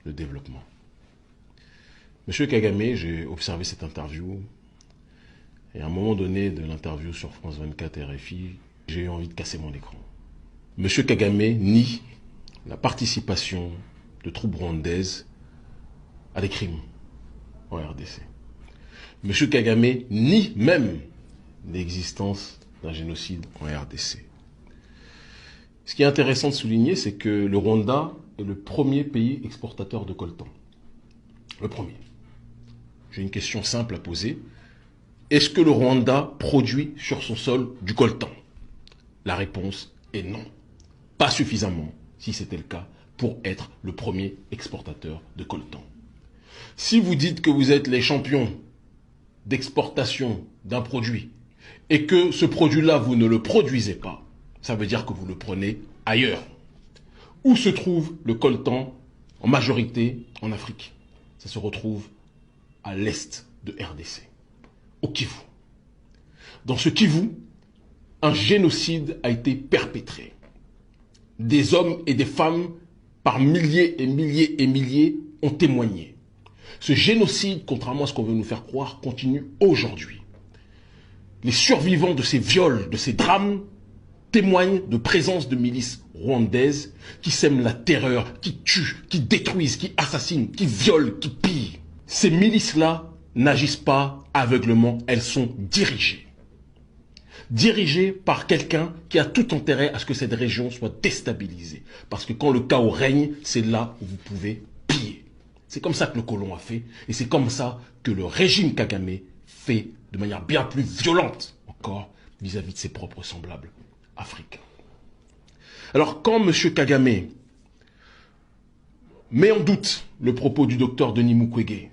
le développement. Monsieur Kagame, j'ai observé cette interview, et à un moment donné de l'interview sur France 24 et RFI, j'ai eu envie de casser mon écran. Monsieur Kagame nie la participation de troupes rwandaises à des crimes en RDC. Monsieur Kagame nie même l'existence d'un génocide en RDC. Ce qui est intéressant de souligner, c'est que le Rwanda est le premier pays exportateur de coltan. Le premier. J'ai une question simple à poser. Est-ce que le Rwanda produit sur son sol du coltan? La réponse est non. Pas suffisamment, si c'était le cas, pour être le premier exportateur de coltan. Si vous dites que vous êtes les champions d'exportation d'un produit et que ce produit-là, vous ne le produisez pas, ça veut dire que vous le prenez ailleurs. Où se trouve le coltan en majorité en Afrique? Ça se retrouve à l'est de RDC, au Kivu. Dans ce Kivu, un génocide a été perpétré. Des hommes et des femmes, par milliers et milliers et milliers, ont témoigné. Ce génocide, contrairement à ce qu'on veut nous faire croire, continue aujourd'hui. Les survivants de ces viols, de ces drames, témoignent de présence de milices rwandaises qui sèment la terreur, qui tuent, qui détruisent, qui assassinent, qui violent, qui pillent. Ces milices-là n'agissent pas aveuglement, elles sont dirigées. Dirigées par quelqu'un qui a tout intérêt à ce que cette région soit déstabilisée. Parce que quand le chaos règne, c'est là où vous pouvez piller. C'est comme ça que le colon a fait, et c'est comme ça que le régime Kagame fait de manière bien plus violente encore vis-à-vis de ses propres semblables africains. Alors quand M. Kagame met en doute le propos du docteur Denis Mukwege,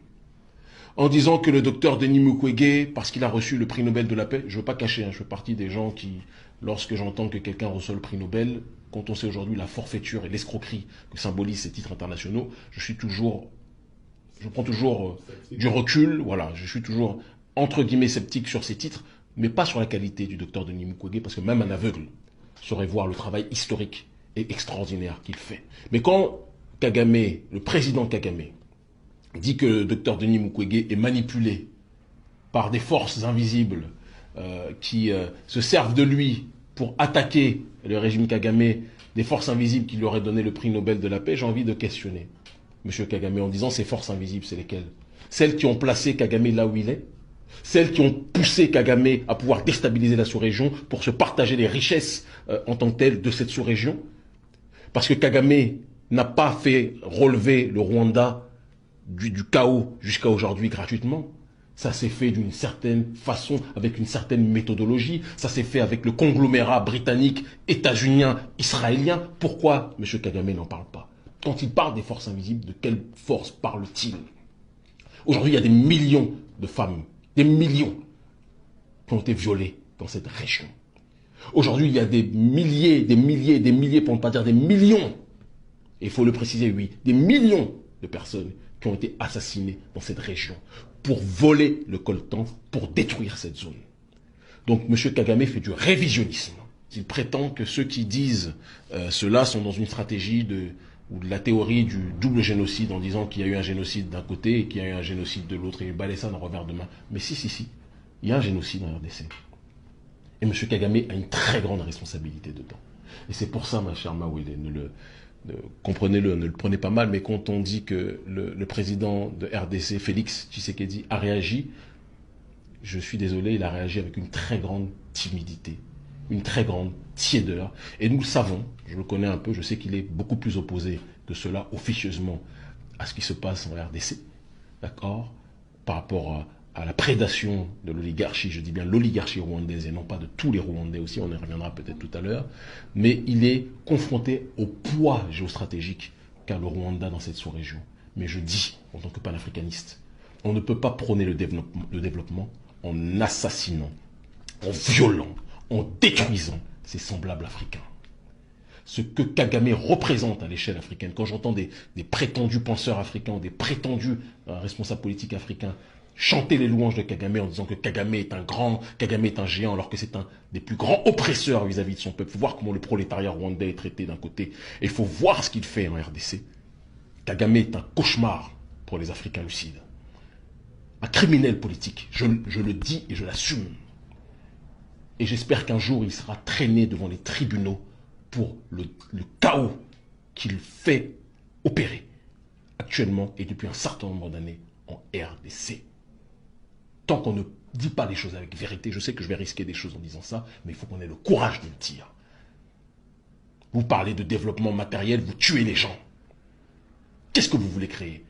en disant que le docteur Denis Mukwege, parce qu'il a reçu le prix Nobel de la paix, je ne veux pas cacher, je fais partie des gens qui, lorsque j'entends que quelqu'un reçoit le prix Nobel, quand on sait aujourd'hui la forfaiture et l'escroquerie que symbolisent ces titres internationaux, je prends toujours du recul, voilà, je suis toujours entre guillemets sceptique sur ces titres, mais pas sur la qualité du docteur Denis Mukwege, parce que même un aveugle saurait voir le travail historique et extraordinaire qu'il fait. Mais quand Kagame, le président Kagame, dit que le docteur Denis Mukwege est manipulé par des forces invisibles qui se servent de lui pour attaquer le régime Kagame, des forces invisibles qui lui auraient donné le prix Nobel de la paix, j'ai envie de questionner M. Kagame en disant ces forces invisibles, c'est lesquelles? Celles qui ont placé Kagame là où il est? Celles qui ont poussé Kagame à pouvoir déstabiliser la sous-région pour se partager les richesses en tant que telles de cette sous-région? Parce que Kagame n'a pas fait relever le Rwanda du chaos jusqu'à aujourd'hui gratuitement. Ça s'est fait d'une certaine façon, avec une certaine méthodologie. Ça s'est fait avec le conglomérat britannique, états-unien, israélien. Pourquoi M. Kagame n'en parle pas? Quand il parle des forces invisibles, de quelle force parle-t-il? Aujourd'hui, il y a des millions de femmes, des millions, qui ont été violées dans cette région. Aujourd'hui, il y a des milliers, pour ne pas dire des millions, et il faut le préciser, oui, des millions de personnes qui ont été assassinées dans cette région pour voler le coltan, pour détruire cette zone. Donc M. Kagame fait du révisionnisme. Il prétend que ceux qui disent cela sont dans une stratégie ou de la théorie du double génocide, en disant qu'il y a eu un génocide d'un côté et qu'il y a eu un génocide de l'autre, et il balaye ça d'un revers de main. Mais si, il y a un génocide en RDC. Et M. Kagame a une très grande responsabilité dedans. Et c'est pour ça, ma chère Mawele, comprenez-le, ne le prenez pas mal, mais quand on dit que le président de RDC, Félix Tshisekedi, a réagi, je suis désolé, il a réagi avec une très grande timidité, une très grande tiédeur. Et nous le savons, je le connais un peu, je sais qu'il est beaucoup plus opposé que cela, officieusement, à ce qui se passe en RDC, d'accord, par rapport à la prédation de l'oligarchie, je dis bien l'oligarchie rwandaise et non pas de tous les Rwandais aussi, on y reviendra peut-être tout à l'heure, mais il est confronté au poids géostratégique qu'a le Rwanda dans cette sous-région. Mais je dis, en tant que panafricaniste, on ne peut pas prôner le développement en assassinant, en violant, en détruisant ses semblables africains. Ce que Kagame représente à l'échelle africaine, quand j'entends des prétendus penseurs africains, des prétendus responsables politiques africains, chanter les louanges de Kagame en disant que Kagame est un grand, Kagame est un géant, alors que c'est un des plus grands oppresseurs vis-à-vis de son peuple. Il faut voir comment le prolétariat rwandais est traité d'un côté, et il faut voir ce qu'il fait en RDC. Kagame est un cauchemar pour les Africains lucides. Un criminel politique, je le dis et je l'assume. Et j'espère qu'un jour il sera traîné devant les tribunaux pour le chaos qu'il fait opérer actuellement et depuis un certain nombre d'années en RDC. Tant qu'on ne dit pas les choses avec vérité, je sais que je vais risquer des choses en disant ça, mais il faut qu'on ait le courage de le dire. Vous parlez de développement matériel, vous tuez les gens. Qu'est-ce que vous voulez créer?